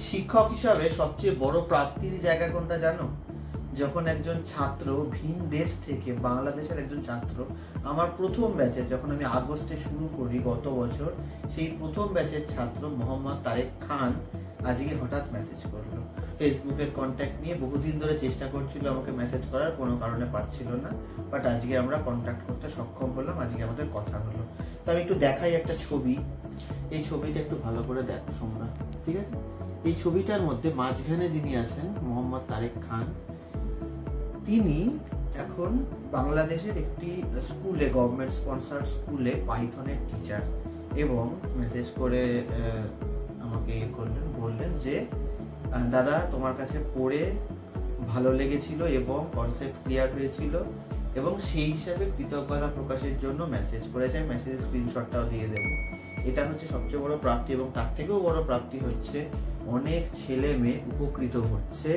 শিক্ষক হিসাবে সবচেয়ে বড় প্রাপ্তির জায়গা কোনটা জানো? যখন একজন ছাত্র ভিন দেশ থেকে, বাংলাদেশের একজন ছাত্র, আমার প্রথম ব্যাচের, যখন আমি আগস্টে শুরু করি গত বছর, সেই প্রথম ব্যাচের ছাত্র মোহাম্মদ তারেক খান আজকে হঠাৎ মেসেজ করলো। ফেসবুকের কন্ট্যাক্ট নিয়ে বহুদিন ধরে চেষ্টা করছিল আমাকে মেসেজ করার, কোনো কারণে পাচ্ছিল না, বাট আজকে আমরা কন্ট্যাক্ট করতে সক্ষম হলাম, আজকে আমাদের কথা হলো। তো আমি একটু দেখাই একটা ছবি, এই ছবিটা একটু ভালো করে দেখো তোমরা, ঠিক আছে? এই ছবিটার মধ্যে মাঝখানে যিনি আছেন মোহাম্মদ তারেক খান, তিনি এখন বাংলাদেশের একটি স্কুলে, গভর্নমেন্ট স্পন্সর স্কুলে পাইথনের টিচার, এবং মেসেজ করে আমাকে বললেন যে দাদা তোমার কাছে পড়ে ভালো লেগেছিল এবং কনসেপ্ট ক্লিয়ার হয়েছিল, এবং সেই হিসাবে কৃতজ্ঞতা প্রকাশের জন্য মেসেজ করেছে। মেসেজের স্ক্রিনশটটাও দিয়ে দেবো। এটা হচ্ছে সবচেয়ে বড় প্রাপ্তি, এবং তার থেকেও বড় প্রাপ্তি হচ্ছে অনেক ছেলে মেয়ে উপকৃত হচ্ছে,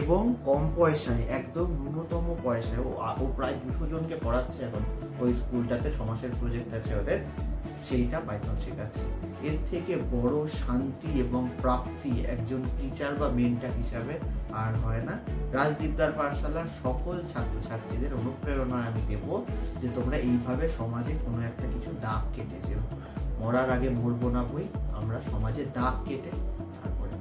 এবং কম পয়সায়, একদম ন্যূনতম পয়সায়, ও প্রায় 200 জনকে পড়াচ্ছে এখন ওই স্কুলটাতে। 6 মাসের প্রজেক্ট আছে ওদের, সেইটা পাইথন শেখাচ্ছে। এর থেকে বড় শান্তি এবং প্রাপ্তি একজন টিচার বা মেন্টর হিসাবে আর হয় না। রাজদীপদার পাঠশালার সকল ছাত্রছাত্রীদের অনুপ্রেরণায় আমি দেব যে তোমরা এইভাবে সমাজে কোনো একটা কিছু দাগ কেটে যেও। মরার আগে মরবো না বই, আমরা সমাজে দাগ কেটে তারপরে